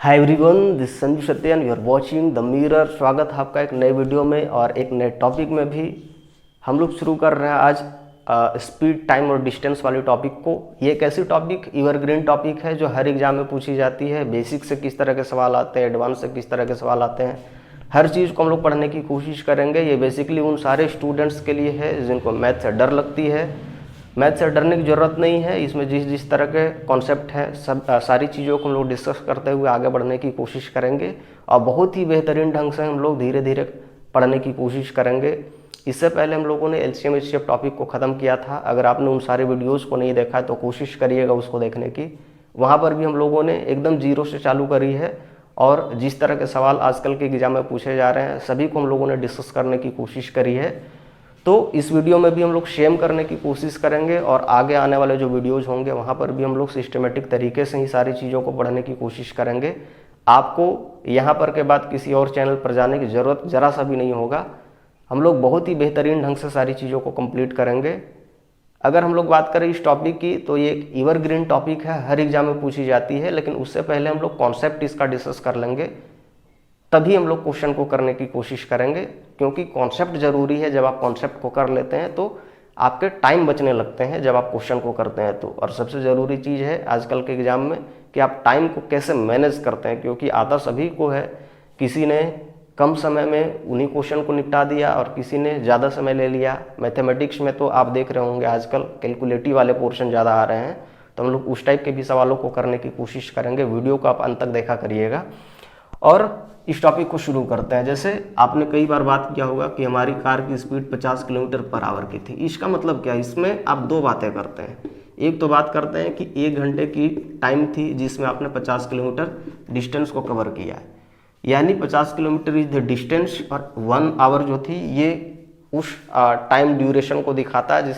Hi everyone, this Sanju Satyan, you are watching the Mirror. स्वागत है आपका एक नए वीडियो में और एक नए टॉपिक में भी। हम लोग शुरू कर रहे हैं आज स्पीड, टाइम और डिस्टेंस वाले टॉपिक को। ये एक ऐसी टॉपिक, एवरग्रीन टॉपिक है जो हर एग्जाम में पूछी जाती है। बेसिक से किस तरह के सवाल आते हैं, एडवांस से किस तरह के सवाल आते हैं, हर चीज़ को हम लोग पढ़ने की कोशिश करेंगे। ये बेसिकली उन सारे स्टूडेंट्स के लिए है जिनको मैथ से डर लगती है। मैथ से डरने की ज़रूरत नहीं है। इसमें जिस तरह के कॉन्सेप्ट है, सब सारी चीज़ों को हम लोग डिस्कस करते हुए आगे बढ़ने की कोशिश करेंगे और बहुत ही बेहतरीन ढंग से हम लोग धीरे धीरे पढ़ने की कोशिश करेंगे। इससे पहले हम लोगों ने एलसीएम एचसीएफ टॉपिक को ख़त्म किया था। अगर आपने उन सारे वीडियोज़ को नहीं देखा है तो कोशिश करिएगा उसको देखने की। वहाँ पर भी हम लोगों ने एकदम जीरो से चालू करी है और जिस तरह के सवाल आजकल के एग्जाम में पूछे जा रहे हैं सभी को हम लोगों ने डिस्कस करने की कोशिश करी है। तो इस वीडियो में भी हम लोग सेम करने की कोशिश करेंगे और आगे आने वाले जो वीडियोज़ होंगे वहाँ पर भी हम लोग सिस्टमेटिक तरीके से ही सारी चीज़ों को पढ़ने की कोशिश करेंगे। आपको यहाँ पर के बाद किसी और चैनल पर जाने की ज़रूरत ज़रा सा भी नहीं होगा। हम लोग बहुत ही बेहतरीन ढंग से सारी चीज़ों को कंप्लीट करेंगे। अगर हम लोग बात करें इस टॉपिक की तो ये एक एवरग्रीन टॉपिक है, हर एग्जाम में पूछी जाती है। लेकिन उससे पहले हम लोग कॉन्सेप्ट इसका डिस्कस कर लेंगे, तभी हम लोग क्वेश्चन को करने की कोशिश करेंगे। क्योंकि कॉन्सेप्ट ज़रूरी है। जब आप कॉन्सेप्ट को कर लेते हैं तो आपके टाइम बचने लगते हैं जब आप क्वेश्चन को करते हैं तो। और सबसे ज़रूरी चीज़ है आजकल के एग्ज़ाम में कि आप टाइम को कैसे मैनेज करते हैं, क्योंकि आता सभी को है। किसी ने कम समय में उन्हीं क्वेश्चन को निपटा दिया और किसी ने ज़्यादा समय ले लिया। मैथमेटिक्स में तो आप देख रहे होंगे आजकल कैलकुलेटिव वाले पोर्शन ज़्यादा आ रहे हैं, तो हम लोग उस टाइप के भी सवालों को करने की कोशिश करेंगे। वीडियो को आप अंत तक देखा करिएगा और इस टॉपिक को शुरू करते हैं। जैसे आपने कई बार बात किया होगा कि हमारी कार की स्पीड 50 किलोमीटर पर आवर की थी। इसका मतलब क्या है? इसमें आप दो बातें करते हैं। एक तो बात करते हैं कि 1 घंटे की टाइम थी जिसमें आपने 50 किलोमीटर डिस्टेंस को कवर किया है, यानी 50 किलोमीटर इज द डिस्टेंस। और 1 आवर जो थी ये उस टाइम ड्यूरेशन को दिखाता है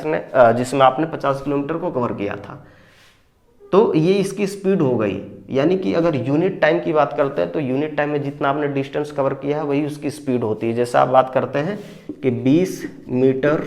जिसमें आपने 50 किलोमीटर को कवर किया था। तो ये इसकी स्पीड हो गई। यानी कि अगर यूनिट टाइम की बात करते हैं तो यूनिट टाइम में जितना आपने डिस्टेंस कवर किया है वही उसकी स्पीड होती है। जैसा आप बात करते हैं कि 20 मीटर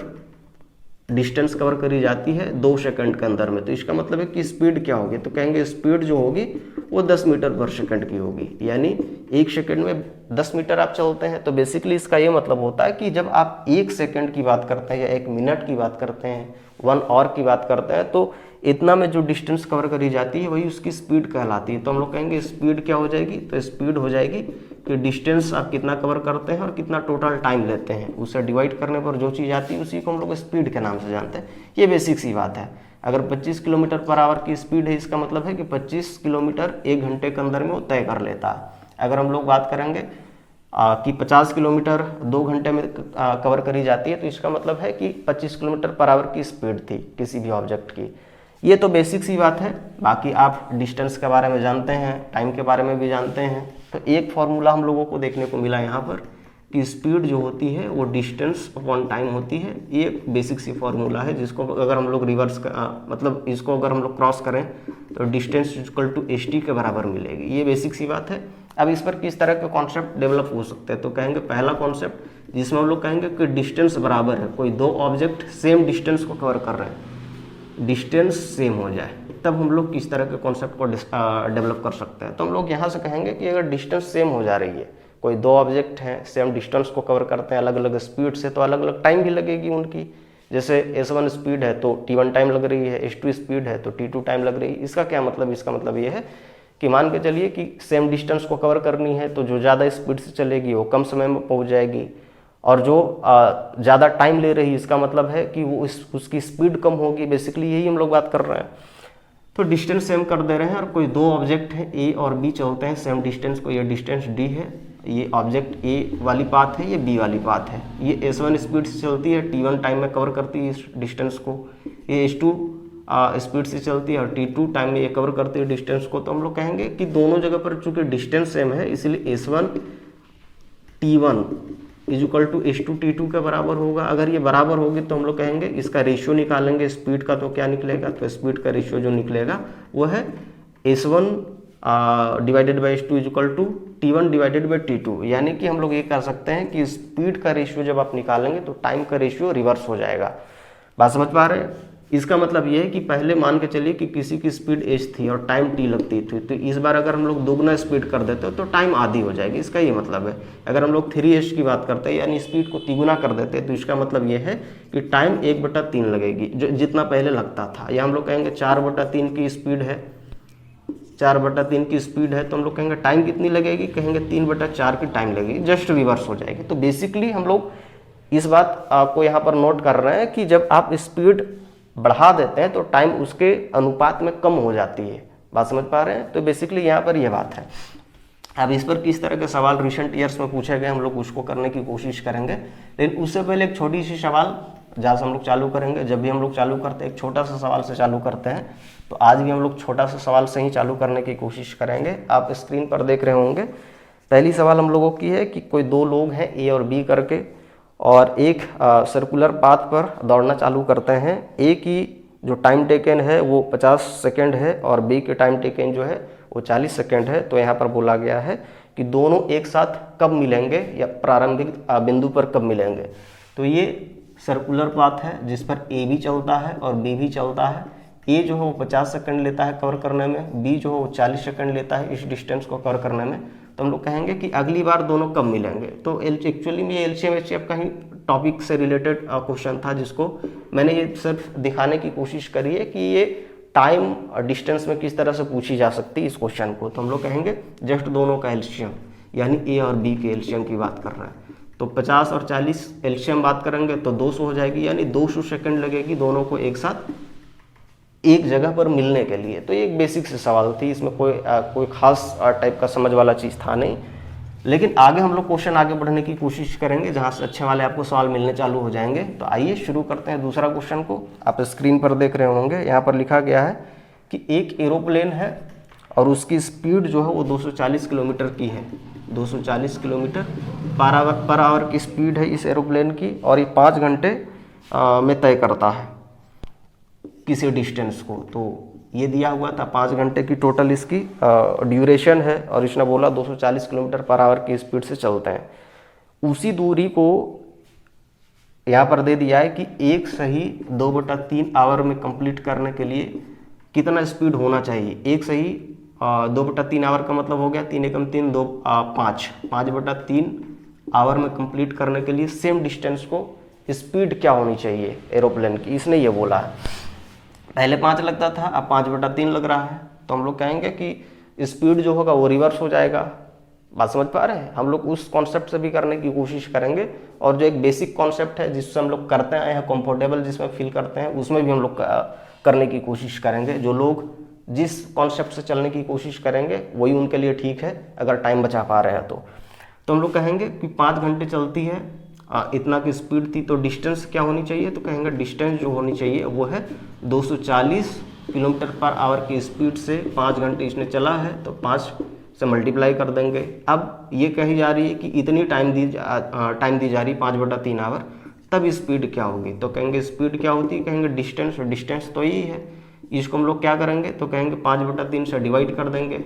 डिस्टेंस कवर करी जाती है 2 सेकंड के अंदर में, तो इसका मतलब है कि स्पीड क्या होगी? तो कहेंगे स्पीड जो होगी वो 10 मीटर पर सेकंड की होगी। यानी 1 सेकंड में 10 मीटर आप चलते हैं। तो बेसिकली इसका ये मतलब होता है कि जब आप 1 सेकंड की बात करते हैं या 1 मिनट की बात करते हैं, 1 आवर की बात करते हैं, तो इतना में जो डिस्टेंस कवर करी जाती है वही उसकी स्पीड कहलाती है। तो हम लोग कहेंगे स्पीड क्या हो जाएगी? तो स्पीड हो जाएगी कि डिस्टेंस आप कितना कवर करते हैं और कितना टोटल टाइम लेते हैं, उसे डिवाइड करने पर जो चीज़ आती है उसी को हम लोग स्पीड के नाम से जानते हैं। ये बेसिक सी बात है। अगर 25 किलोमीटर पर आवर की स्पीड है, इसका मतलब है कि 25 किलोमीटर 1 घंटे के अंदर में वो तय कर लेता है। अगर हम लोग बात करेंगे कि 50 किलोमीटर 2 घंटे में कवर करी जाती है, तो इसका मतलब है कि 25 किलोमीटर पर आवर की स्पीड थी किसी भी ऑब्जेक्ट की। ये तो बेसिक सी बात है। बाकी आप डिस्टेंस के बारे में जानते हैं, टाइम के बारे में भी जानते हैं। तो एक फॉर्मूला हम लोगों को देखने को मिला यहाँ पर कि स्पीड जो होती है वो डिस्टेंस अपॉन टाइम होती है। ये बेसिक सी फॉर्मूला है जिसको अगर हम लोग मतलब इसको अगर हम लोग क्रॉस करें तो डिस्टेंस इक्वल टू st के बराबर मिलेगी। ये बेसिक सी बात है। अब इस पर किस तरह के कॉन्सेप्ट डेवलप हो सकते हैं? तो कहेंगे पहला कॉन्सेप्ट जिसमें हम लोग कहेंगे कि डिस्टेंस बराबर है, कोई 2 ऑब्जेक्ट सेम डिस्टेंस को कवर कर रहे हैं, डिस्टेंस सेम हो जाए, तब हम लोग किस तरह के कॉन्सेप्ट को डेवलप कर सकते हैं। तो हम लोग यहाँ से कहेंगे कि अगर डिस्टेंस सेम हो जा रही है, कोई 2 ऑब्जेक्ट हैं सेम डिस्टेंस को कवर करते हैं अलग अलग स्पीड से, तो अलग अलग टाइम भी लगेगी उनकी। जैसे S1 स्पीड है तो T1 टाइम लग रही है, S2 स्पीड है तो T2 टाइम लग रही है। इसका क्या मतलब? इसका मतलब ये है कि मान के चलिए कि सेम डिस्टेंस को कवर करनी है तो जो ज़्यादा स्पीड से चलेगी वो कम समय में पहुँच जाएगी, और जो ज़्यादा टाइम ले रही है इसका मतलब है कि वो उसकी स्पीड कम होगी। बेसिकली यही हम लोग बात कर रहे हैं। तो डिस्टेंस सेम कर दे रहे हैं और कोई 2 ऑब्जेक्ट हैं A और B चलते हैं सेम डिस्टेंस को। ये डिस्टेंस D है, ये ऑब्जेक्ट A वाली पाथ है, ये B वाली पाथ है। ये S1 स्पीड से चलती है, T1 टाइम में कवर करती है इस डिस्टेंस को। ये S2 स्पीड से चलती है और T2 टाइम में ये कवर करती है डिस्टेंस को। तो हम लोग कहेंगे कि दोनों जगह पर चूंकि डिस्टेंस सेम है इसलिए S1 T1 is equal to S2 T2 के बराबर होगा। अगर ये बराबर होगी तो हम लोग कहेंगे इसका रेशियो निकालेंगे स्पीड का, तो क्या निकलेगा? तो स्पीड का रेशियो जो निकलेगा वो है S1 divided by S2 is equal to T1 divided by T2। यानी कि हम लोग ये कर सकते हैं कि स्पीड का रेशियो जब आप निकालेंगे तो टाइम का रेशियो रिवर्स हो जाएगा। बात समझ पा रहे हैं? इसका मतलब ये है कि पहले मान के चलिए कि किसी की स्पीड h थी और टाइम t लगती थी, तो इस बार अगर हम लोग दोगुना स्पीड कर देते तो टाइम आधी हो जाएगी, इसका ये मतलब है। अगर हम लोग 3h की बात करते हैं यानी स्पीड को तिगुना कर देते तो इसका मतलब ये है कि टाइम 1/3 लगेगी, जो जितना पहले लगता था। या हम लोग कहेंगे 4/3 की स्पीड है, 4/3 की स्पीड है, तो हम लोग कहेंगे टाइम कितनी लगेगी, कहेंगे 3/4 की टाइम लगेगी, जस्ट रिवर्स हो जाएगी। तो बेसिकली हम लोग इस बात को यहाँ पर नोट कर रहे हैं कि जब आप स्पीड बढ़ा देते हैं तो टाइम उसके अनुपात में कम हो जाती है। बात समझ पा रहे हैं? तो बेसिकली यहाँ पर यह बात है। अब इस पर किस तरह के सवाल रिसेंट ईयर्स में पूछे गए हम लोग उसको करने की कोशिश करेंगे, लेकिन उससे पहले एक छोटी सी सवाल जहाँ से हम लोग चालू करेंगे। जब भी हम लोग चालू करते हैं एक छोटा सा सवाल से चालू करते हैं, तो आज भी हम लोग छोटा सा सवाल से ही चालू करने की कोशिश करेंगे। आप स्क्रीन पर देख रहे होंगे, पहली सवाल हम लोगों की है कि कोई दो लोग हैं ए और बी करके, और एक सर्कुलर पाथ पर दौड़ना चालू करते हैं। ए की जो टाइम टेकन है वो 50 सेकेंड है और बी की टाइम टेकन जो है वो 40 सेकेंड है। तो यहाँ पर बोला गया है कि दोनों एक साथ कब मिलेंगे या प्रारंभिक बिंदु पर कब मिलेंगे। तो ये सर्कुलर पाथ है जिस पर ए भी चलता है और बी भी चलता है। ए जो है वो 50 सेकंड लेता है कवर करने में, बी जो है वो 40 सेकंड लेता है इस डिस्टेंस को कवर करने में। तो हम लोग कहेंगे कि अगली बार दोनों कब मिलेंगे। तो एक्चुअली में ये एलसीएम एचसीएफ का ही टॉपिक से रिलेटेड क्वेश्चन था, जिसको मैंने ये सिर्फ दिखाने की कोशिश करी है कि ये टाइम और डिस्टेंस में किस तरह से पूछी जा सकती है इस क्वेश्चन को। तो हम लोग कहेंगे जस्ट दोनों का एलसीएम, यानी ए और बी के एलसीएम की बात कर रहे हैं। तो 50 और 40 एलसीएम बात करेंगे तो 200 हो जाएगी, यानी 200 सेकंड लगेगी दोनों को एक साथ एक जगह पर मिलने के लिए। तो ये एक बेसिक से सवाल थी, इसमें कोई खास टाइप का समझ वाला चीज़ था नहीं। लेकिन आगे हम लोग क्वेश्चन आगे बढ़ने की कोशिश करेंगे जहाँ से अच्छे वाले आपको सवाल मिलने चालू हो जाएंगे। तो आइए शुरू करते हैं दूसरा क्वेश्चन को। आप स्क्रीन पर देख रहे होंगे, यहाँ पर लिखा गया है कि एक एरोप्लेन है और उसकी स्पीड जो है वो 240 किलोमीटर की है। 240 किलोमीटर पर आवर की स्पीड है इस एरोप्लेन की, और ये 5 घंटे में तय करता है किसी डिस्टेंस को। तो ये दिया हुआ था 5 घंटे की टोटल इसकी ड्यूरेशन है, और इसने बोला 240 किलोमीटर पर आवर की स्पीड से चलते हैं। उसी दूरी को यहाँ पर दे दिया है कि एक सही 2/3 आवर में कंप्लीट करने के लिए कितना स्पीड होना चाहिए। एक सही 2/3 आवर का मतलब हो गया 3 एकम 3 2 5 5/3 आवर में कंप्लीट करने के लिए सेम डिस्टेंस को स्पीड क्या होनी चाहिए एरोप्लेन की, इसने ये बोला है। पहले 5 लगता था, अब 5/3 लग रहा है। तो हम लोग कहेंगे कि स्पीड जो होगा वो रिवर्स हो जाएगा। बात समझ पा रहे हैं? हम लोग उस कॉन्सेप्ट से भी करने की कोशिश करेंगे, और जो एक बेसिक कॉन्सेप्ट है जिससे हम लोग करते आए हैं, कंफर्टेबल जिसमें फील करते हैं, उसमें भी हम लोग करने की कोशिश करेंगे। जो लोग जिस कॉन्सेप्ट से चलने की कोशिश करेंगे वही उनके लिए ठीक है, अगर टाइम बचा पा रहे हैं तो हम लोग कहेंगे कि 5 घंटे चलती है, इतना की स्पीड थी, तो डिस्टेंस क्या होनी चाहिए। तो कहेंगे डिस्टेंस जो होनी चाहिए वो है 240 किलोमीटर पर आवर की स्पीड से 5 घंटे इसने चला है, तो 5 से मल्टीप्लाई कर देंगे। अब ये कही जा रही है कि इतनी टाइम दी जा रही 5/3 आवर, तब स्पीड क्या होगी। तो कहेंगे स्पीड क्या होती है, कहेंगे डिस्टेंस, डिस्टेंस तो यही है। इसको हम लोग क्या करेंगे, तो कहेंगे 5/3 से डिवाइड कर देंगे।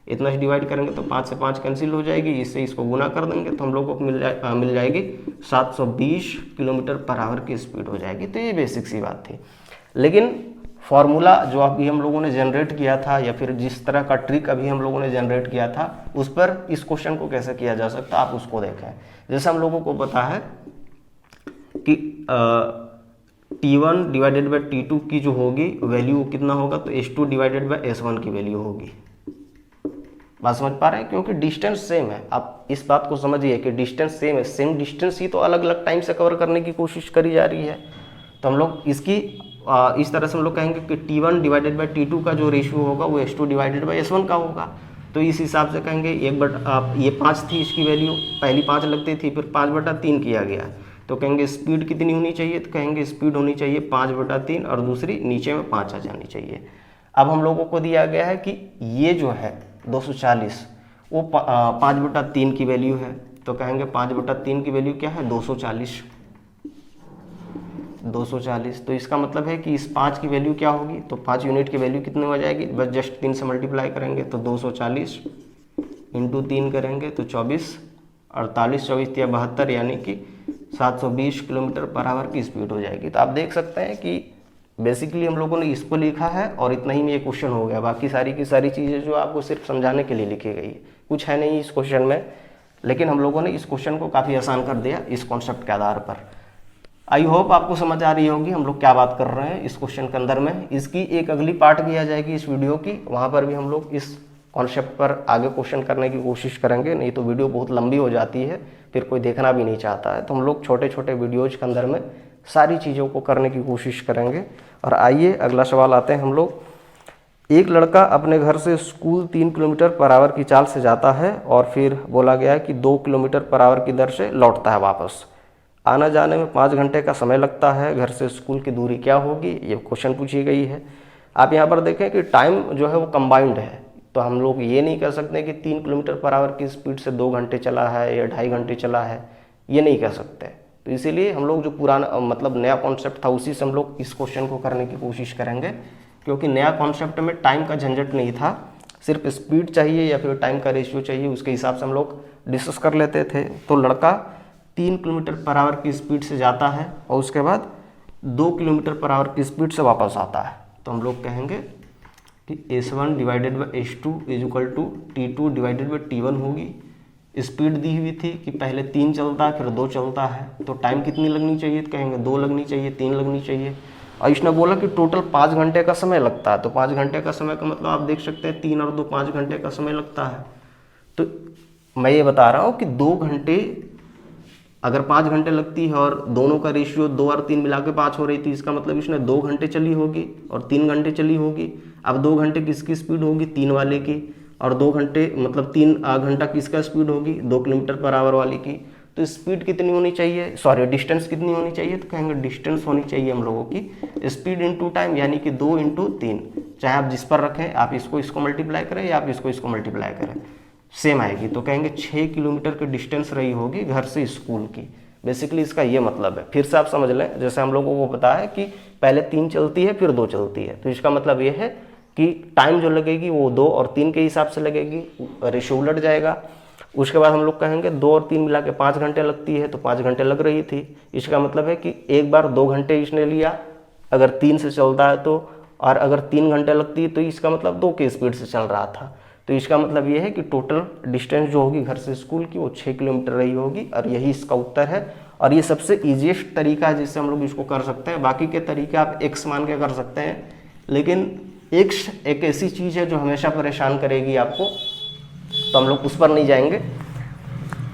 इतना से डिवाइड करेंगे तो 5 से 5 कैंसिल हो जाएगी, इससे इसको गुना कर देंगे तो हम लोगों को मिल जाएगी 720 किलोमीटर पर आवर की स्पीड हो जाएगी। तो ये बेसिक सी बात थी। लेकिन फॉर्मूला जो अभी हम लोगों ने जनरेट किया था, या फिर जिस तरह का ट्रिक अभी हम लोगों ने जनरेट किया था, उस पर इस क्वेश्चन को कैसे किया जा सकता आप उसको देखें। जैसे हम लोगों को पता है कि T1 डिवाइडेड बाई T2 की जो होगी वैल्यू कितना होगा, तो S2 डिवाइडेड बाई S1 की वैल्यू होगी। बात समझ पा रहे हैं? क्योंकि डिस्टेंस सेम है। आप इस बात को समझिए कि डिस्टेंस सेम है, सेम डिस्टेंस ही तो अलग अलग टाइम से कवर करने की कोशिश करी जा रही है। तो हम लोग इसकी इस तरह से हम लोग कहेंगे कि T1 डिवाइडेड बाई T2 का जो रेशियो होगा वो S2 डिवाइडेड बाई S1 का होगा। तो इस हिसाब से कहेंगे ये 5 थी इसकी वैल्यू, पहली 5 लगती थी, फिर 5/3 किया गया। तो कहेंगे स्पीड कितनी होनी चाहिए, तो कहेंगे स्पीड होनी चाहिए 5/3, और दूसरी नीचे में 5 आ जानी चाहिए। अब हम लोगों को दिया गया है कि ये जो है 240 वो 5/3 की वैल्यू है। तो कहेंगे 5/3 की वैल्यू क्या है, 240। तो इसका मतलब है कि इस 5 की वैल्यू क्या होगी, तो 5 यूनिट की वैल्यू कितनी हो जाएगी, बस जस्ट 3 से मल्टीप्लाई करेंगे तो 240 इंटू 3 करेंगे तो 24, 48 24 या 72, यानी कि 720 किलोमीटर पर आवर की स्पीड हो जाएगी। तो आप देख सकते हैं कि बेसिकली हम लोगों ने इसको लिखा है और इतना ही में ये क्वेश्चन हो गया। बाकी सारी की सारी चीज़ें जो आपको सिर्फ समझाने के लिए लिखी गई है, कुछ है नहीं इस क्वेश्चन में, लेकिन हम लोगों ने इस क्वेश्चन को काफ़ी आसान कर दिया इस कॉन्सेप्ट के आधार पर। आई होप आपको समझ आ रही होगी हम लोग क्या बात कर रहे हैं इस क्वेश्चन के अंदर में। इसकी एक अगली पार्ट भी आ जाएगी इस वीडियो की, वहाँ पर भी हम लोग इस कॉन्सेप्ट पर आगे क्वेश्चन करने की कोशिश करेंगे, नहीं तो वीडियो बहुत लंबी हो जाती है, फिर कोई देखना भी नहीं चाहता है। तो हम लोग छोटे छोटे वीडियोज के अंदर में सारी चीज़ों को करने की कोशिश करेंगे। और आइए अगला सवाल आते हैं हम लोग। एक लड़का अपने घर से स्कूल 3 किलोमीटर पर आवर की चाल से जाता है और फिर बोला गया है कि 2 किलोमीटर पर आवर की दर से लौटता है वापस। आना जाने में 5 घंटे का समय लगता है, घर से स्कूल की दूरी क्या होगी, ये क्वेश्चन पूछी गई है। आप यहाँ पर देखें कि टाइम जो है वो कंबाइंड है, तो हम लोग ये नहीं कह सकते कि 3 किलोमीटर पर आवर की स्पीड से 2 घंटे चला है या 2.5 घंटे चला है, ये नहीं कह सकते। तो इसीलिए हम लोग जो पुराना मतलब नया कॉन्सेप्ट था उसी से हम लोग इस क्वेश्चन को करने की कोशिश करेंगे, क्योंकि नया कॉन्सेप्ट में टाइम का झंझट नहीं था, सिर्फ स्पीड चाहिए या फिर टाइम का रेशियो चाहिए, उसके हिसाब से हम लोग डिस्कस कर लेते थे। तो लड़का 3 किलोमीटर पर आवर की स्पीड से जाता है और उसके बाद 2 किलोमीटर पर आवर की स्पीड से वापस आता है, तो हम लोग कहेंगे कि S1 divided by S2 is equal to T2 divided by T1 होगी। स्पीड दी हुई थी कि पहले 3 चलता है फिर 2 चलता है, तो टाइम कितनी लगनी चाहिए, तो कहेंगे 2 लगनी चाहिए, 3 लगनी चाहिए। और इसने बोला कि टोटल 5 घंटे का समय लगता है, तो 5 घंटे का समय का मतलब आप देख सकते हैं 3 और 2 5 घंटे का समय लगता है। तो मैं ये बता रहा हूँ कि 2 घंटे अगर 5 घंटे लगती है और दोनों का रेशियो 2 और 3 मिला के 5 हो रही थी, इसका मतलब इसने 2 घंटे चली होगी और 3 घंटे चली होगी। अब 2 घंटे किसकी स्पीड होगी, 3 वाले की, और 2 घंटे मतलब 3 घंटा किसका स्पीड होगी, 2 किलोमीटर पर आवर वाली की। तो स्पीड कितनी होनी चाहिए, सॉरी डिस्टेंस कितनी होनी चाहिए, तो कहेंगे डिस्टेंस होनी चाहिए हम लोगों की स्पीड इंटू टाइम, यानी कि 2 इंटू 3। चाहे आप जिस पर रखें, आप इसको मल्टीप्लाई करें या आप इसको मल्टीप्लाई करें, सेम आएगी। तो कहेंगे 6 किलोमीटर की डिस्टेंस रही होगी घर से स्कूल की। बेसिकली इसका ये मतलब है, फिर से आप समझ लें, जैसे हम लोगों को पता है कि पहले 3 चलती है फिर 2 चलती है, तो इसका मतलब ये है कि टाइम जो लगेगी वो 2 और 3 के हिसाब से लगेगी, रेशियो उलट जाएगा। उसके बाद हम लोग कहेंगे 2 और 3 मिला के 5 घंटे लगती है, तो 5 घंटे लग रही थी। इसका मतलब है कि एक बार 2 घंटे इसने लिया अगर 3 से चलता है तो, और अगर 3 घंटे लगती है तो इसका मतलब 2 की स्पीड से चल रहा था। तो इसका मतलब ये है कि टोटल डिस्टेंस जो होगी घर से स्कूल की वो 6 किलोमीटर रही होगी, और यही इसका उत्तर है। और ये सबसे ईजीएस्ट तरीका है जिससे हम लोग इसको कर सकते हैं। बाकी के तरीके आप एक्स मान के कर सकते हैं, लेकिन एक्स एक ऐसी चीज़ है जो हमेशा परेशान करेगी आपको, तो हम लोग उस पर नहीं जाएंगे।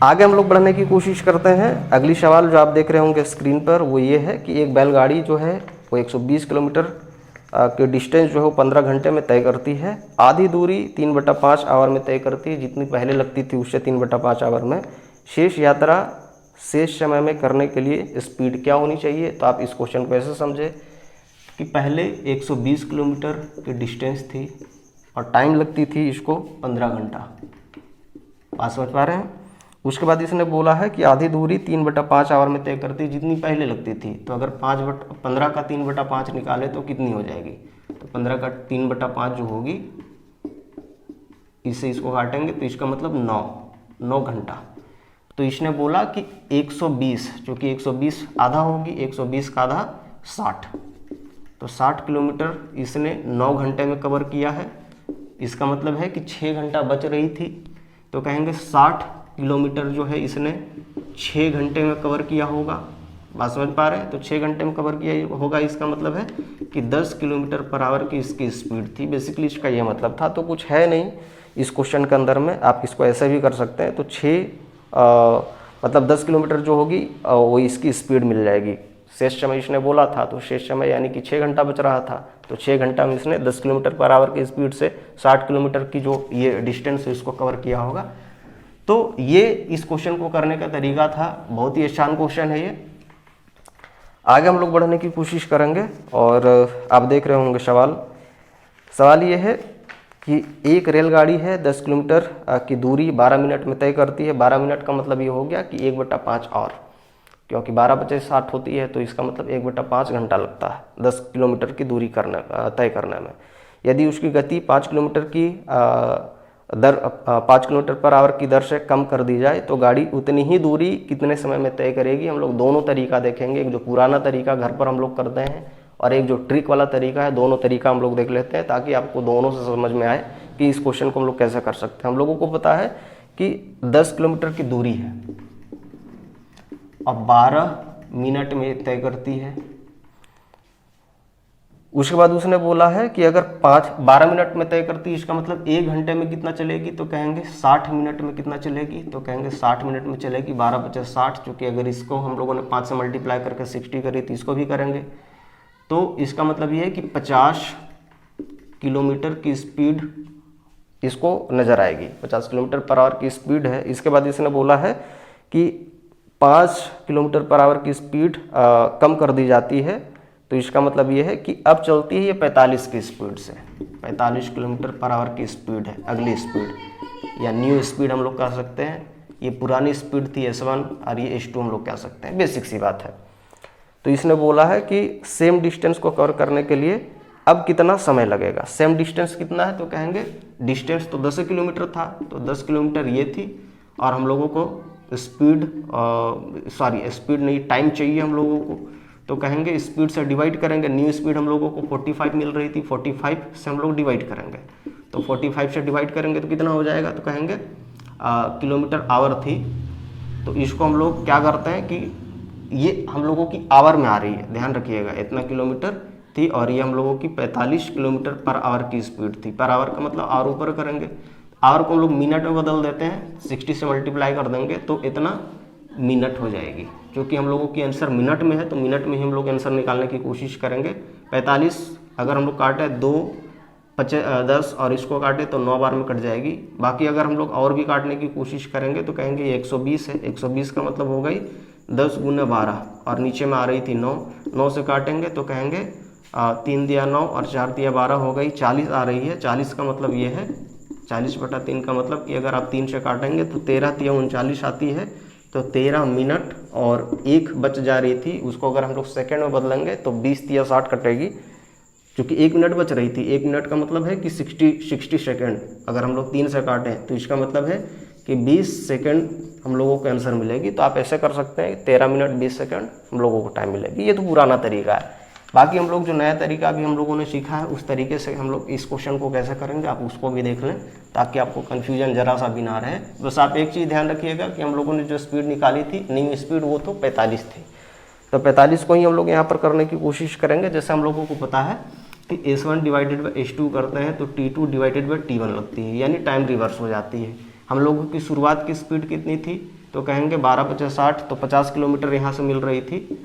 आगे हम लोग बढ़ने की कोशिश करते हैं। अगली सवाल जो आप देख रहे होंगे स्क्रीन पर वो ये है कि एक बैलगाड़ी जो है वो 120 किलोमीटर के डिस्टेंस जो है वो 15 घंटे में तय करती है। आधी दूरी 3/5 आवर में तय करती है, जितनी पहले लगती थी उससे 3/5 आवर में। शेष यात्रा शेष समय में करने के लिए स्पीड क्या होनी चाहिए, तो आप इस क्वेश्चन को ऐसे समझे कि पहले 120 किलोमीटर की डिस्टेंस थी और टाइम लगती थी इसको 15 घंटा, बात समझ पा रहे हैं। उसके बाद इसने बोला है कि आधी दूरी 3/5 आवर में तय करती जितनी पहले लगती थी, तो अगर 15 का 3/5 निकाले तो कितनी हो जाएगी, तो 15 का 3/5 जो होगी, इससे इसको काटेंगे तो इसका मतलब 9 घंटा। तो इसने बोला कि 120, चूँकि 120 आधा होगी, 120 का आधा 60, तो 60 किलोमीटर इसने 9 घंटे में कवर किया है। इसका मतलब है कि 6 घंटा बच रही थी, तो कहेंगे 60 किलोमीटर जो है इसने 6 घंटे में कवर किया होगा, बात समझ पा रहे हैं। तो 6 घंटे में कवर किया होगा, इसका मतलब है कि 10 किलोमीटर पर आवर की इसकी स्पीड थी। बेसिकली इसका ये मतलब था, तो कुछ है नहीं इस क्वेश्चन के अंदर में, आप इसको ऐसे भी कर सकते हैं। तो 6 मतलब 10 किलोमीटर जो होगी वो इसकी स्पीड मिल जाएगी। शेष समय इसने बोला था, तो शेष समय यानी कि 6 घंटा बच रहा था, तो 6 घंटा में इसने 10 किलोमीटर पर आवर की स्पीड से 60 किलोमीटर की जो ये डिस्टेंस है इसको कवर किया होगा। तो ये इस क्वेश्चन को करने का तरीका था, बहुत ही आसान क्वेश्चन है ये। आगे हम लोग बढ़ने की कोशिश करेंगे और आप देख रहे होंगे सवाल ये है कि एक रेलगाड़ी है 10 किलोमीटर की दूरी 12 मिनट में तय करती है। 12 मिनट का मतलब ये हो गया कि 1/5 और, क्योंकि 12/60 होती है, तो इसका मतलब 1/5 घंटा लगता है 10 किलोमीटर की दूरी तय करने में। यदि उसकी गति 5 किलोमीटर की 5 किलोमीटर पर आवर की दर से कम कर दी जाए तो गाड़ी उतनी ही दूरी कितने समय में तय करेगी। हम लोग दोनों तरीका देखेंगे, एक जो पुराना तरीका घर पर हम लोग करते हैं और एक जो ट्रिक वाला तरीका है, दोनों तरीका हम लोग देख लेते हैं ताकि आपको दोनों से समझ में आए कि इस क्वेश्चन को हम लोग कैसे कर सकते हैं। हम लोगों को पता है कि 10 किलोमीटर की दूरी है और 12 मिनट में तय करती है। उसके बाद उसने बोला है कि अगर 12 मिनट में तय करती है, इसका मतलब 1 घंटे में कितना चलेगी, तो कहेंगे 60 मिनट में कितना चलेगी, तो कहेंगे 60 मिनट में चलेगी। 12 × 50 60, क्योंकि अगर इसको हम लोगों ने 5 से मल्टीप्लाई करके 60 करी तो इसको भी करेंगे, तो इसका मतलब ये है कि 50 किलोमीटर की स्पीड इसको नज़र आएगी। 50 किलोमीटर पर आवर की स्पीड है। इसके बाद इसने बोला है कि 5 किलोमीटर पर आवर की स्पीड कम कर दी जाती है, तो इसका मतलब ये है कि अब चलती है ये 45 की स्पीड से। 45 किलोमीटर पर आवर की स्पीड है अगली स्पीड, या न्यू स्पीड हम लोग कह सकते हैं। ये पुरानी स्पीड थी S1 और ये S2 हम लोग कह सकते हैं, बेसिक सी बात है। तो इसने बोला है कि सेम डिस्टेंस को कवर करने के लिए अब कितना समय लगेगा। सेम डिस्टेंस कितना है, तो कहेंगे डिस्टेंस तो 10 किलोमीटर था, तो 10 किलोमीटर ये थी, और हम लोगों को स्पीड नहीं, टाइम चाहिए हम लोगों को, तो कहेंगे स्पीड से डिवाइड करेंगे। न्यू स्पीड हम लोगों को 45 मिल रही थी, 45 से हम लोग डिवाइड करेंगे, तो 45 से डिवाइड करेंगे तो कितना हो जाएगा, तो कहेंगे किलोमीटर आवर थी, तो इसको हम लोग क्या करते हैं कि ये हम लोगों की आवर में आ रही है, ध्यान रखिएगा, इतना किलोमीटर थी और ये हम लोगों की 45 किलोमीटर पर आवर की स्पीड थी। पर आवर का मतलब आवर ऊपर करेंगे, आवर को हम लोग मिनट में बदल देते हैं, 60 से मल्टीप्लाई कर देंगे तो इतना मिनट हो जाएगी। क्योंकि हम लोगों की आंसर मिनट में है तो मिनट में ही हम लोग आंसर निकालने की कोशिश करेंगे। 45 अगर हम लोग काटे 2 10 और इसको काटे तो 9 बार में कट जाएगी। बाकी अगर हम लोग और भी काटने की कोशिश करेंगे तो कहेंगे ये 120 है, 120 का मतलब हो गई 10 × 12 और नीचे में आ रही थी 9, 9 से काटेंगे तो कहेंगे 3 दिया 9 और 4 दिया 12 हो गई 40 आ रही है। 40 का मतलब ये है 40/3 का मतलब कि अगर आप 3 से काटेंगे तो 13 × 3 = 39 आती है, तो 13 मिनट और 1 बच जा रही थी, उसको अगर हम लोग सेकंड में बदलेंगे तो 20 × 60 कटेगी, क्योंकि 1 मिनट बच रही थी। 1 मिनट का मतलब है कि 60 सेकंड, अगर हम लोग 3 से काटें तो इसका मतलब है कि 20 सेकंड हम लोगों को आंसर मिलेगी। तो आप ऐसे कर सकते हैं 13 मिनट 20 सेकंड हम लोगों को टाइम मिलेगी। ये तो पुराना तरीका है। बाकी हम लोग जो नया तरीका अभी हम लोगों ने सीखा है उस तरीके से हम लोग इस क्वेश्चन को कैसे करेंगे आप उसको भी देख लें, ताकि आपको कन्फ्यूजन जरा सा भी ना रहे। बस आप एक चीज़ ध्यान रखिएगा कि हम लोगों ने जो स्पीड निकाली थी न्यू स्पीड वो तो 45 थी, तो 45 को ही हम लोग यहाँ पर करने की कोशिश करेंगे। जैसे हम लोगों को पता है कि S1 / S2 करते हैं तो T2 / T1 लगती है, यानी टाइम रिवर्स हो जाती है। हम लोगों की शुरुआत की स्पीड कितनी थी, तो कहेंगे 12 × 50 60, तो 50 किलोमीटर यहाँ से मिल रही थी,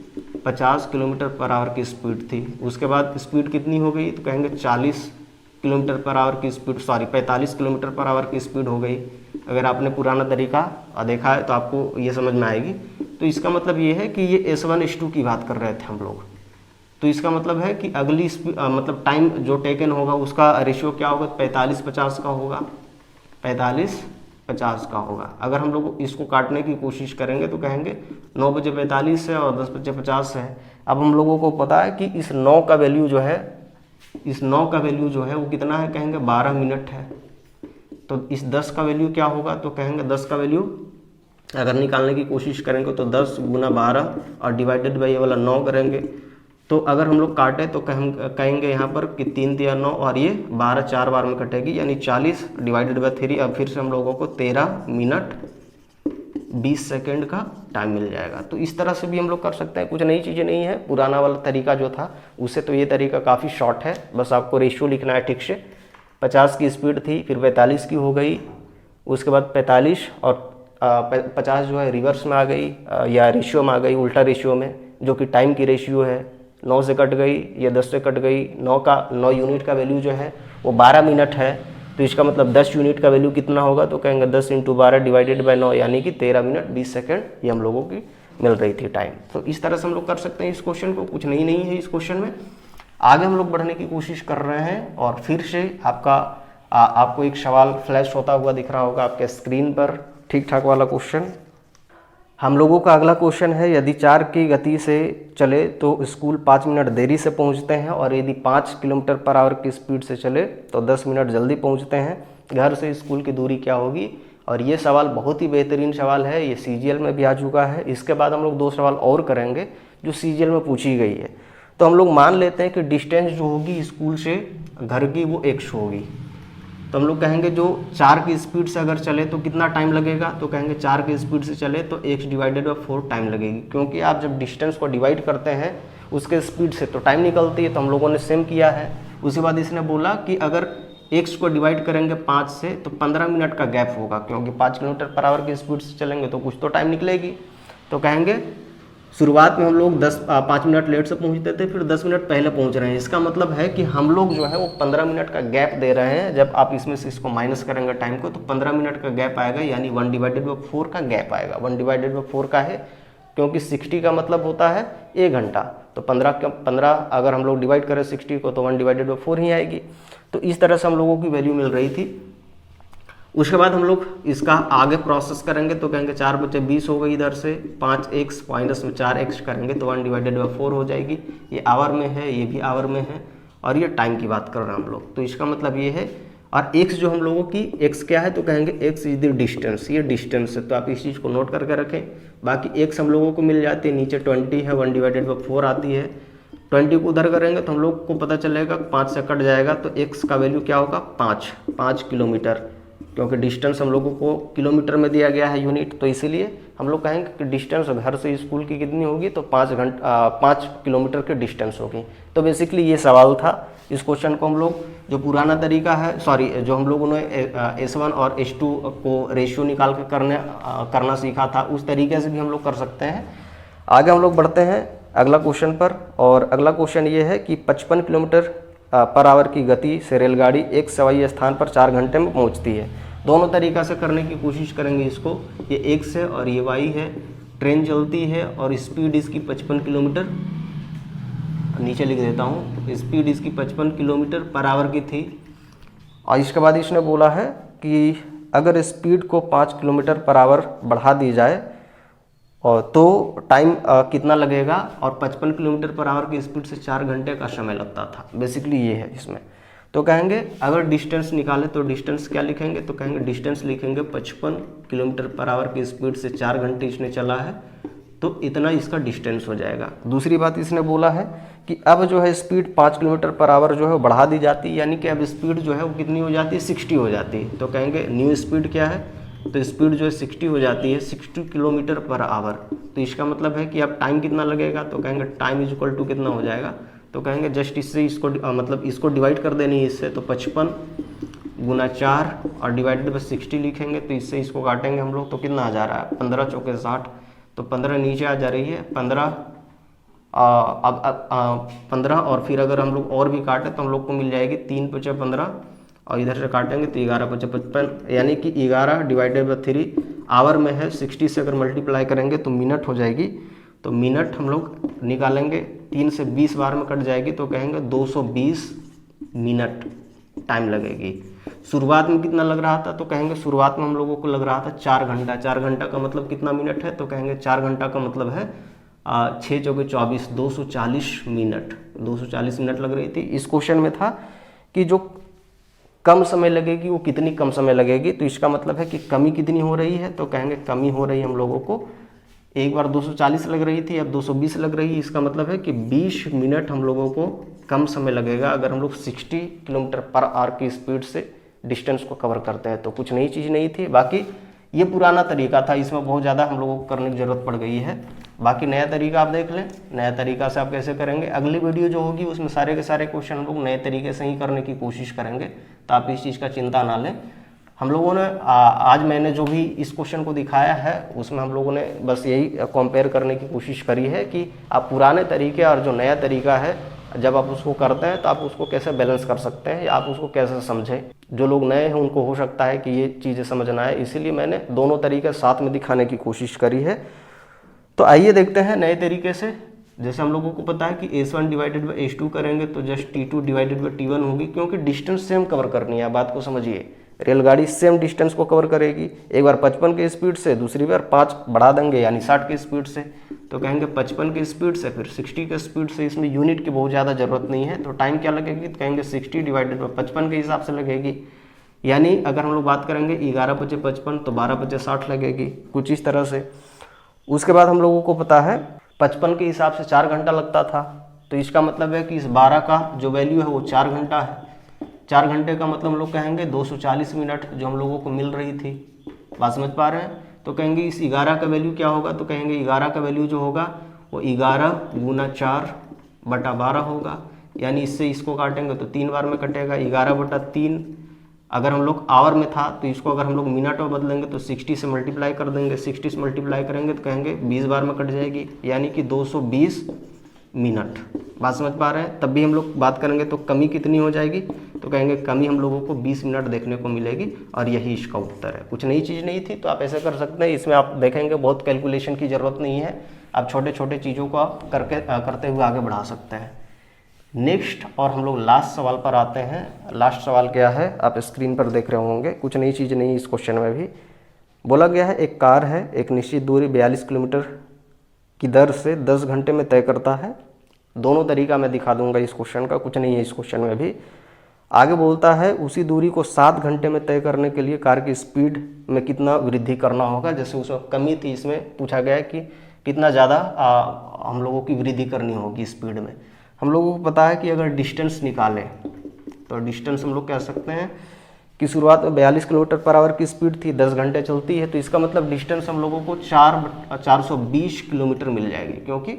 50 किलोमीटर पर आवर की स्पीड थी। उसके बाद स्पीड कितनी हो गई, तो कहेंगे 40 किलोमीटर पर आवर की स्पीड, 45 किलोमीटर पर आवर की स्पीड हो गई। अगर आपने पुराना तरीका देखा है तो आपको ये समझ में आएगी। तो इसका मतलब ये है कि ये S1 S2 की बात कर रहे थे हम लोग, तो इसका मतलब है कि अगली मतलब टाइम जो टेकन होगा उसका रेशियो क्या होगा, 45/50 का होगा, 45/50 का होगा। अगर हम लोग इसको काटने की कोशिश करेंगे तो कहेंगे 9 बजे 45 है और 10 बजे 50 है। अब हम लोगों को पता है कि इस 9 का वैल्यू जो है, इस 9 का वैल्यू जो है वो कितना है, कहेंगे 12 मिनट है। तो इस 10 का वैल्यू क्या होगा, तो कहेंगे 10 का वैल्यू अगर निकालने की कोशिश करेंगे तो 10 × 12 और डिवाइडेड बाई ये वाला 9 करेंगे। तो अगर हम लोग काटे तो कहेंगे यहाँ पर कि 3 × 9 और ये 12 4 बार में कटेगी, यानी 40 / 3। अब फिर से हम लोगों को 13 मिनट 20 सेकंड का टाइम मिल जाएगा। तो इस तरह से भी हम लोग कर सकते हैं, कुछ नई चीज़ें नहीं है। पुराना वाला तरीका जो था उससे तो ये तरीका काफ़ी शॉर्ट है, बस आपको रेशियो लिखना है ठीक से। 50 की स्पीड थी, फिर 45 की हो गई, उसके बाद 45 और 50 जो है रिवर्स में आ गई या रेशियो में आ गई, उल्टा रेशियो में, जो कि टाइम की रेशियो है। 9 से कट गई, ये 10 से कट गई। 9 यूनिट का वैल्यू जो है वो 12 मिनट है, तो इसका मतलब 10 यूनिट का वैल्यू कितना होगा, तो कहेंगे 10 × 12 डिवाइडेड बाई 9, यानी कि 13 मिनट 20 सेकंड ये हम लोगों की मिल रही थी टाइम। तो इस तरह से हम लोग कर सकते हैं इस क्वेश्चन को, कुछ नहीं है इस क्वेश्चन में। आगे हम लोग बढ़ने की कोशिश कर रहे हैं और फिर से आपको एक सवाल फ्लैश होता हुआ दिख रहा होगा आपके स्क्रीन पर, ठीक ठाक वाला क्वेश्चन। हम लोगों का अगला क्वेश्चन है, यदि 4 की गति से चले तो स्कूल 5 मिनट देरी से पहुंचते हैं, और यदि 5 किलोमीटर पर आवर की स्पीड से चले तो 10 मिनट जल्दी पहुंचते हैं। घर से स्कूल की दूरी क्या होगी। और ये सवाल बहुत ही बेहतरीन सवाल है, ये CGL में भी आ चुका है। इसके बाद हम लोग 2 सवाल और करेंगे जो CGL में पूछी गई है। तो हम लोग मान लेते हैं कि डिस्टेंस जो होगी स्कूल से घर की वो x होगी। तो हम लोग कहेंगे जो 4 की स्पीड से अगर चले तो कितना टाइम लगेगा, तो कहेंगे 4 की स्पीड से चले तो x डिवाइडेड बाई 4 टाइम लगेगी, क्योंकि आप जब डिस्टेंस को डिवाइड करते हैं उसके स्पीड से तो टाइम निकलती है। तो हम लोगों ने सेम किया है। उसके बाद इसने बोला कि अगर x को डिवाइड करेंगे 5 से तो 15 मिनट का गैप होगा, क्योंकि 5 किलोमीटर पर आवर की स्पीड से चलेंगे तो कुछ तो टाइम निकलेगी। तो कहेंगे शुरुआत में हम लोग 5 मिनट लेट से पहुंचते थे, फिर 10 मिनट पहले पहुंच रहे हैं। इसका मतलब है कि हम लोग जो है वो 15 मिनट का गैप दे रहे हैं। जब आप इसमें से इसको माइनस करेंगे टाइम को तो 15 मिनट का गैप आएगा, यानी 1 डिवाइडेड बाई 4 का गैप आएगा। 1 डिवाइडेड बाई 4 का है, क्योंकि 60 का मतलब होता है 1 घंटा। तो 15 अगर हम लोग डिवाइड करें 60 को तो 1 डिवाइडेड बाई 4 ही आएगी। तो इस तरह से हम लोगों की वैल्यू मिल रही थी। उसके बाद हम लोग इसका आगे प्रोसेस करेंगे तो कहेंगे 4 बचे 20 हो गई, इधर से 5x माइनस में 4x करेंगे तो 1 डिवाइडेड बाई 4 हो जाएगी। ये आवर में है, ये भी आवर में है, और ये टाइम की बात कर रहे हैं हम लोग। तो इसका मतलब ये है। और x जो हम लोगों की x क्या है, तो कहेंगे x इज द डिस्टेंस, ये डिस्टेंस है। तो आप इस चीज़ को नोट करके रखें। बाकी x हम लोगों को मिल जाती है, नीचे 20 है, 1 डिवाइडेड बाई 4 आती है। 20 को उधर करेंगे तो हम लोग को पता चलेगा 5 से कट जाएगा, तो x का वैल्यू क्या होगा 5 किलोमीटर, क्योंकि डिस्टेंस हम लोगों को किलोमीटर में दिया गया है यूनिट। तो इसीलिए हम लोग कहेंगे कि डिस्टेंस घर से स्कूल की कितनी होगी, तो 5 किलोमीटर की डिस्टेंस होगी। तो बेसिकली ये सवाल था। इस क्वेश्चन को हम लोग जो पुराना तरीका है, जो हम लोगों ने S1 और S2 को रेशियो निकाल के करना सीखा था, उस तरीके से भी हम लोग कर सकते हैं। आगे हम लोग बढ़ते हैं अगला क्वेश्चन पर, और अगला क्वेश्चन ये है कि 55 किलोमीटर पर आवर की गति से रेलगाड़ी एक सवाई स्थान पर 4 घंटे में पहुंचती है। दोनों तरीक़ा से करने की कोशिश करेंगे इसको। ये x है और ये y है। ट्रेन चलती है और स्पीड इसकी 55 किलोमीटर, नीचे लिख देता हूँ, स्पीड इसकी 55 किलोमीटर पर आवर की थी। और इसके बाद इसने बोला है कि अगर स्पीड को 5 किलोमीटर पर आवर बढ़ा दी जाए और तो टाइम कितना लगेगा, और 55 किलोमीटर पर आवर की स्पीड से 4 घंटे का समय लगता था। बेसिकली ये है इसमें। तो कहेंगे अगर डिस्टेंस निकाले तो डिस्टेंस क्या लिखेंगे, तो कहेंगे डिस्टेंस लिखेंगे 55 किलोमीटर पर आवर की स्पीड से 4 घंटे इसने चला है, तो इतना इसका डिस्टेंस हो जाएगा। दूसरी बात इसने बोला है कि अब जो है स्पीड 5 किलोमीटर पर आवर जो है वो बढ़ा दी जाती है, यानी कि अब स्पीड जो है वो कितनी हो जाती है 60 हो जाती है। तो कहेंगे न्यू स्पीड क्या है, तो स्पीड जो है 60 हो जाती है, 60 किलोमीटर पर आवर। तो इसका मतलब है कि अब टाइम कितना लगेगा, तो कहेंगे टाइम इज इक्वल टू कितना हो जाएगा, तो कहेंगे जस्ट इससे इसको डिवाइड कर देनी है इससे। तो 55 गुना 4 और डिवाइडेड बाई 60 लिखेंगे, तो इससे इसको काटेंगे हम लोग तो कितना आ जा रहा है 15 चौके 60, तो 15 नीचे आ जा रही है 15। अब 15 और फिर अगर हम लोग और भी काटें तो हम लोग को मिल जाएगी 3 पचे 15, और इधर से काटेंगे तो 11 पचे 55, यानी कि 11 डिवाइडेड बाई 3 आवर में है। 60 से अगर मल्टीप्लाई करेंगे तो मिनट हो जाएगी। तो मिनट हम लोग निकालेंगे, 3 से 20 बार में कट जाएगी, तो कहेंगे 220 मिनट टाइम लगेगी। शुरुआत में कितना लग रहा था, तो कहेंगे शुरुआत में हम लोगों को लग रहा था 4 घंटा। 4 घंटा का मतलब कितना मिनट है, तो कहेंगे 4 घंटा का मतलब है 6 चौके 24, 240 मिनट। 240 मिनट लग रही थी। इस क्वेश्चन में था कि जो कम समय लगेगी वो कितनी कम समय लगेगी, तो इसका मतलब है कि कमी कितनी हो रही है, तो कहेंगे कमी हो रही है हम लोगों को, एक बार 240 लग रही थी अब 220 लग रही है। इसका मतलब है कि 20 मिनट हम लोगों को कम समय लगेगा अगर हम लोग 60 किलोमीटर पर आवर की स्पीड से डिस्टेंस को कवर करते हैं। तो कुछ नई चीज़ नहीं थी। बाकी ये पुराना तरीका था, इसमें बहुत ज़्यादा हम लोगों को करने की ज़रूरत पड़ गई है। बाकी नया तरीका आप देख लें, नया तरीका से आप कैसे करेंगे। अगली वीडियो जो होगी उसमें सारे के सारे क्वेश्चन हम लोग नए तरीके से ही करने की कोशिश करेंगे, तो आप इस चीज़ का चिंता ना लें। हम लोगों ने आज मैंने जो भी इस क्वेश्चन को दिखाया है उसमें हम लोगों ने बस यही कंपेयर करने की कोशिश करी है कि आप पुराने तरीके और जो नया तरीका है जब आप उसको करते हैं तो आप उसको कैसे बैलेंस कर सकते हैं या आप उसको कैसे समझें। जो लोग नए हैं उनको हो सकता है कि ये चीज़ें समझना है, इसीलिए मैंने दोनों तरीके साथ में दिखाने की कोशिश करी है। तो आइए देखते हैं नए तरीके से। जैसे हम लोगों को पता है कि S1 डिवाइडेड बाई S2 करेंगे तो just T2 divided by T1 होगी, क्योंकि डिस्टेंस सेम कवर करनी है। बात को समझिए, रेलगाड़ी सेम डिस्टेंस को कवर करेगी। एक बार 55 की स्पीड से, दूसरी बार 5 बढ़ा देंगे यानी 60 की स्पीड से। तो कहेंगे 55 की स्पीड से फिर 60 की स्पीड से, इसमें यूनिट की बहुत ज़्यादा ज़रूरत नहीं है। तो टाइम क्या लगेगी, तो कहेंगे 60 डिवाइडेड बाई 55 के हिसाब से लगेगी। यानी अगर हम लोग बात करेंगे 11 पचे 55 तो 12 पचे 60 लगेगी, कुछ इस तरह से। उसके बाद हम लोगों को पता है 55 के हिसाब से 4 घंटा लगता था, तो इसका मतलब है कि इस 12 का जो वैल्यू है वो 4 घंटा है। 4 घंटे का मतलब हम लोग कहेंगे 240 मिनट जो हम लोगों को मिल रही थी। बात समझ पा रहे हैं? तो कहेंगे इस 11 का वैल्यू क्या होगा, तो कहेंगे 11 का वैल्यू जो होगा वो 11 गुना 4/12 होगा। यानी इससे इसको काटेंगे तो 3 बार में कटेगा। 11/3 अगर हम लोग आवर में था तो इसको अगर हम लोग मिनट में बदलेंगे तो 60 से मल्टीप्लाई कर देंगे। 60 से मल्टीप्लाई करेंगे तो कहेंगे 20 बार में कट जाएगी, यानी कि 220 मिनट। बात समझ पा रहे हैं? तब भी हम लोग बात करेंगे तो कमी कितनी हो जाएगी, तो कहेंगे कमी हम लोगों को 20 मिनट देखने को मिलेगी और यही इसका उत्तर है। कुछ नई चीज़ नहीं थी, तो आप ऐसे कर सकते हैं। इसमें आप देखेंगे बहुत कैलकुलेशन की ज़रूरत नहीं है, आप छोटे छोटे चीज़ों को करते हुए आगे बढ़ा सकते हैं। नेक्स्ट और हम लोग लास्ट सवाल पर आते हैं। लास्ट सवाल क्या है, आप स्क्रीन पर देख रहे होंगे। कुछ नई चीज़ नहीं इस क्वेश्चन में भी। बोला गया है एक कार है, एक निश्चित दूरी 42 किलोमीटर की दर से 10 घंटे में तय करता है। दोनों तरीका मैं दिखा दूंगा इस क्वेश्चन का, कुछ नहीं है इस क्वेश्चन में भी। आगे बोलता है उसी दूरी को 7 घंटे में तय करने के लिए कार की स्पीड में कितना वृद्धि करना होगा। जैसे उसमें कमी थी, इसमें पूछा गया है कि कितना ज़्यादा हम लोगों की वृद्धि करनी होगी स्पीड में। हम लोगों को पता है कि अगर डिस्टेंस निकालें तो डिस्टेंस हम लोग कह सकते हैं कि शुरुआत में 42 किलोमीटर पर आवर की स्पीड थी, 10 घंटे चलती है, तो इसका मतलब डिस्टेंस हम लोगों को 420 किलोमीटर मिल जाएगी, क्योंकि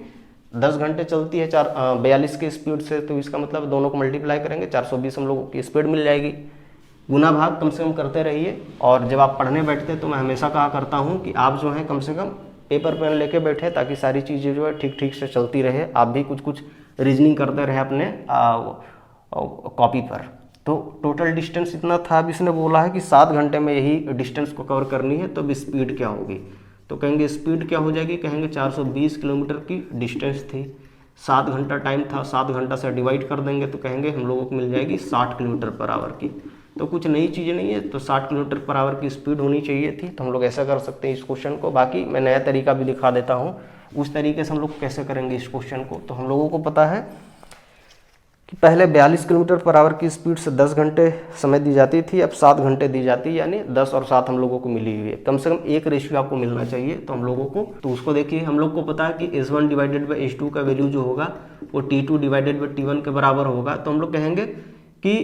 10 घंटे चलती है 42 की स्पीड से। तो इसका मतलब दोनों को मल्टीप्लाई करेंगे, 420 हम लोगों की स्पीड मिल जाएगी। गुना भाग कम से कम करते रहिए। और जब आप पढ़ने बैठते हैं तो मैं हमेशा कहा करता हूँ कि आप जो है कम से कम पेपर पेन लेके बैठे, ताकि सारी चीज़ें जो है ठीक ठीक से चलती रहे। आप भी कुछ कुछ रीजनिंग करते रहे अपने कॉपी पर। तो टोटल डिस्टेंस इतना था। अब इसने बोला है कि 7 घंटे में यही डिस्टेंस को कवर करनी है, तो अब स्पीड क्या होगी, तो कहेंगे स्पीड क्या हो जाएगी, कहेंगे 420 किलोमीटर की डिस्टेंस थी, 7 घंटा टाइम था, 7 घंटा से डिवाइड कर देंगे तो कहेंगे हम लोगों को मिल जाएगी 60 किलोमीटर पर आवर की। तो कुछ नई चीज़ें नहीं है, तो 60 किलोमीटर पर आवर की स्पीड होनी चाहिए थी। तो हम लोग ऐसा कर सकते हैं इस क्वेश्चन को। बाकी मैं नया तरीका भी दिखा देता हूँ, उस तरीके से हम लोग कैसे करेंगे इस क्वेश्चन को। तो हम लोगों को पता है कि पहले 42 किलोमीटर पर आवर की स्पीड से 10 घंटे समय दी जाती थी, अब 7 घंटे दी जाती है, यानी 10 और 7 हम लोगों को मिली हुई है। कम से कम एक रेशियो आपको मिलना चाहिए तो हम लोगों को। तो उसको देखिए, हम लोग को पता है कि S1 डिवाइडेड बाई S2 का वैल्यू जो होगा वो T2 डिवाइडेड बाई T1 के बराबर होगा। तो हम लोग कहेंगे कि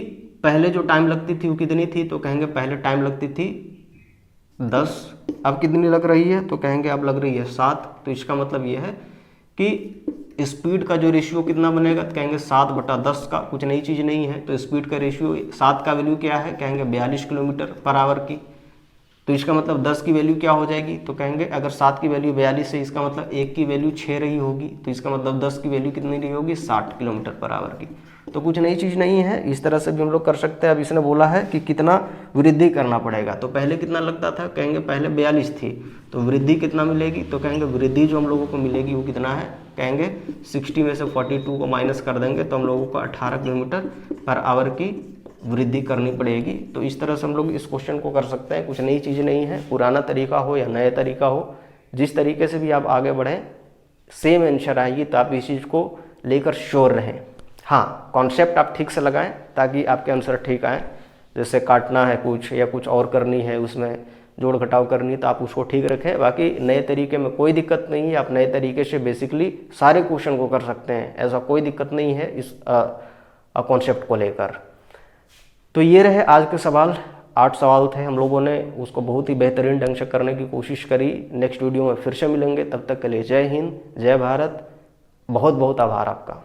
पहले जो टाइम लगती थी वो कितनी थी, तो कहेंगे पहले टाइम लगती थी 10, अब कितनी लग रही है, तो कहेंगे अब लग रही है 7। तो इसका मतलब ये है कि स्पीड का जो रेशियो कितना बनेगा, तो कहेंगे 7/10 का। कुछ नई चीज़ नहीं है। तो स्पीड का रेशियो 7 का वैल्यू क्या है, कहेंगे 42 किलोमीटर पर आवर की। तो इसका मतलब 10 की वैल्यू क्या हो जाएगी, तो कहेंगे अगर 7 की वैल्यू 42 है, इसका मतलब 1 की वैल्यू 6 रही होगी। तो इसका मतलब 10 की वैल्यू कितनी रही होगी, 60 किलोमीटर पर आवर की। तो कुछ नई चीज़ नहीं है, इस तरह से भी हम लोग कर सकते हैं। अब इसने बोला है कि कितना वृद्धि करना पड़ेगा। तो पहले कितना लगता था, कहेंगे पहले 42 थी, तो वृद्धि कितना मिलेगी, तो कहेंगे वृद्धि जो हम लोगों को मिलेगी वो कितना है, कहेंगे 60 में से 42 को माइनस कर देंगे तो हम लोगों को 18 किलोमीटर पर आवर की वृद्धि करनी पड़ेगी। तो इस तरह से हम लोग इस क्वेश्चन को कर सकते हैं। कुछ नई चीज़ नहीं है, पुराना तरीका हो या नया तरीका हो, जिस तरीके से भी आप आगे बढ़ें सेम आंसर आएगी। तो आप इस चीज़ को लेकर श्योर रहें। हाँ, कॉन्सेप्ट आप ठीक से लगाएं ताकि आपके आंसर ठीक आएँ। जैसे काटना है कुछ या कुछ और करनी है, उसमें जोड़ घटाव करनी है, तो आप उसको ठीक रखें। बाकी नए तरीके में कोई दिक्कत नहीं है, आप नए तरीके से बेसिकली सारे क्वेश्चन को कर सकते हैं, ऐसा कोई दिक्कत नहीं है इस कॉन्सेप्ट को लेकर। तो ये रहे आज के सवाल। 8 सवाल थे, हम लोगों ने उसको बहुत ही बेहतरीन ढंग से करने की कोशिश करी। नेक्स्ट वीडियो में फिर से मिलेंगे, तब तक के लिए जय हिंद, जय भारत। बहुत बहुत आभार आपका।